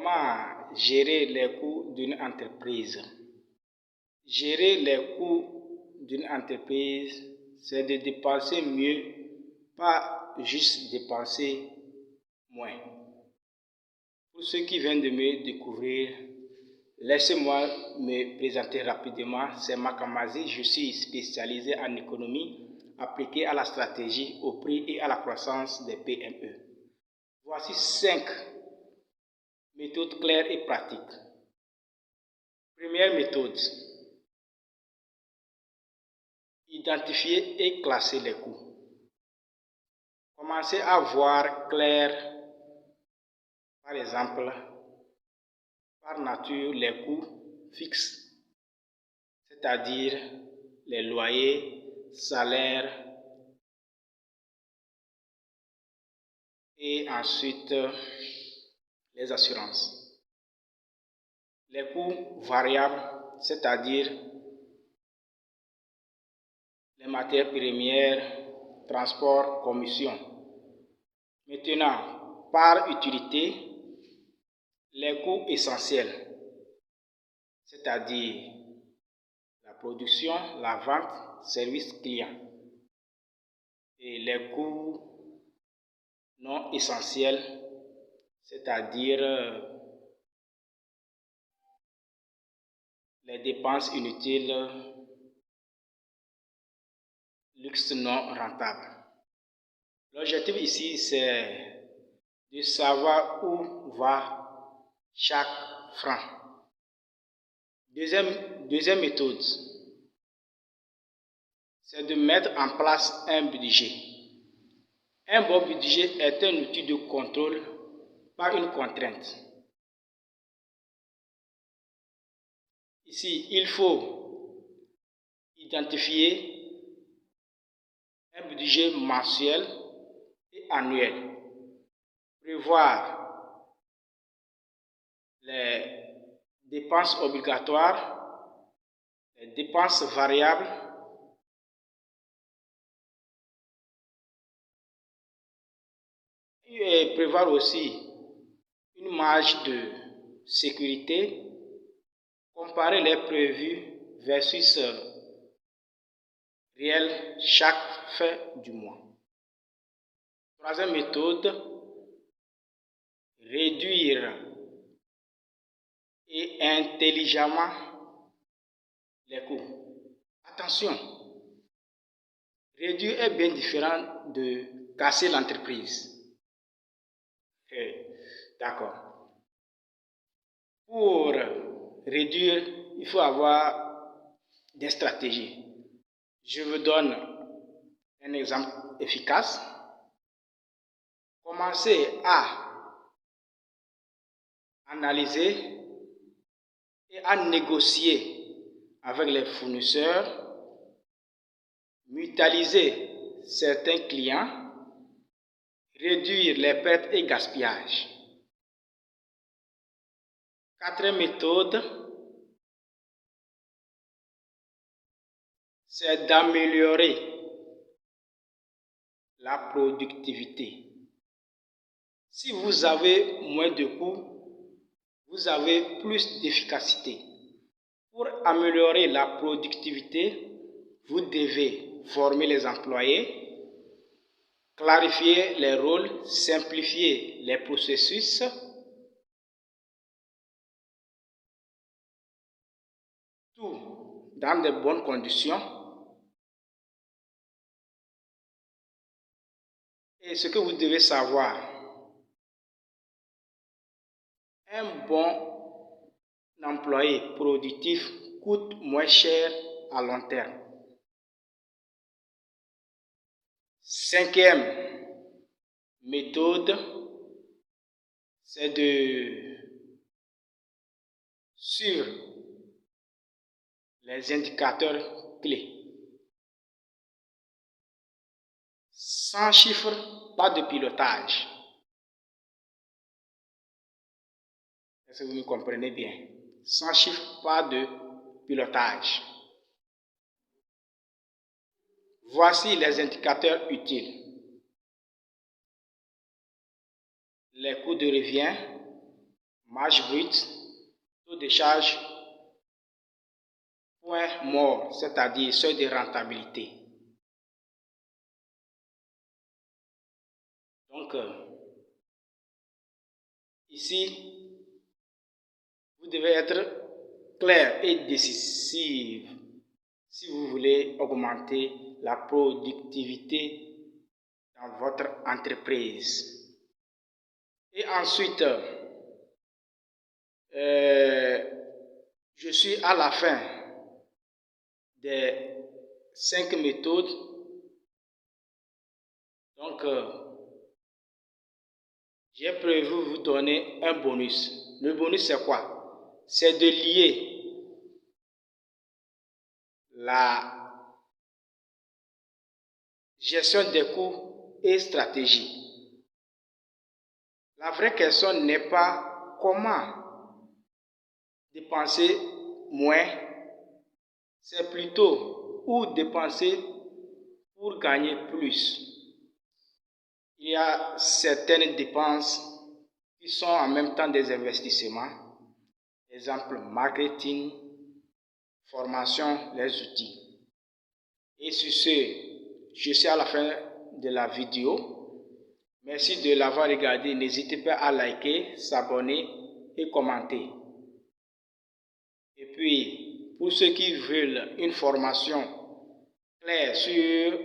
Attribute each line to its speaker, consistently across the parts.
Speaker 1: Comment gérer les coûts d'une entreprise? Gérer les coûts d'une entreprise, c'est de dépenser mieux, pas juste dépenser moins. Pour ceux qui viennent de me découvrir, laissez-moi me présenter rapidement. C'est Makamazi, je suis spécialisé en économie appliquée à la stratégie, au prix et à la croissance des PME. Voici 5 méthodes claires et pratiques. Première méthode, identifier et classer les coûts. Commencez à voir clair, par exemple, par nature, les coûts fixes, c'est-à-dire les loyers, salaires, et ensuite les assurances. Les coûts variables, c'est-à-dire les matières premières, transport, commission. Maintenant, par utilité, les coûts essentiels, c'est-à-dire la production, la vente, service client. Et les coûts non essentiels, c'est-à-dire les dépenses inutiles, luxe non rentable. L'objectif ici, c'est de savoir où va chaque franc. Deuxième méthode, c'est de mettre en place un budget. Un bon budget est un outil de contrôle par une contrainte. Ici, il faut identifier un budget mensuel et annuel. Prévoir les dépenses obligatoires, les dépenses variables, et prévoir aussi une marge de sécurité, comparer les prévus versus réel chaque fin du mois. Troisième méthode, réduire et intelligemment les coûts. Attention, réduire est bien différent de casser l'entreprise. D'accord. Pour réduire, il faut avoir des stratégies. Je vous donne un exemple efficace. Commencez à analyser et à négocier avec les fournisseurs, mutualiser certains clients, réduire les pertes et gaspillages. Quatrième méthode, c'est d'améliorer la productivité. Si vous avez moins de coûts, vous avez plus d'efficacité. Pour améliorer la productivité, vous devez former les employés, clarifier les rôles, simplifier les processus, tout dans de bonnes conditions. Et ce que vous devez savoir, un bon employé productif coûte moins cher à long terme. Cinquième méthode, c'est de suivre les indicateurs clés. Sans chiffres, pas de pilotage. Est-ce que vous me comprenez bien? Sans chiffres, pas de pilotage. Voici les indicateurs utiles. Les coûts de revient, marge brute, taux de charge, point mort, c'est-à-dire seuil de rentabilité. Donc, ici, vous devez être clair et décisif si vous voulez augmenter la productivité dans votre entreprise. Et ensuite, je suis à la fin des 5 méthodes. Donc, j'ai prévu vous donner un bonus. Le bonus, c'est quoi? C'est de lier la gestion des coûts et stratégie. La vraie question n'est pas comment dépenser moins, c'est plutôt où dépenser pour gagner plus. Il y a certaines dépenses qui sont en même temps des investissements. Exemple, marketing, formation, les outils. Et sur ce, je suis à la fin de la vidéo. Merci de l'avoir regardé. N'hésitez pas à liker, s'abonner et commenter. Et puis, pour ceux qui veulent une formation claire sur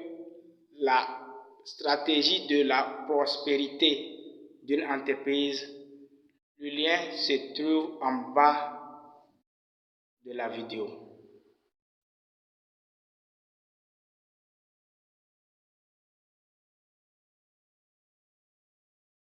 Speaker 1: la stratégie de la prospérité d'une entreprise, le lien se trouve en bas de la vidéo.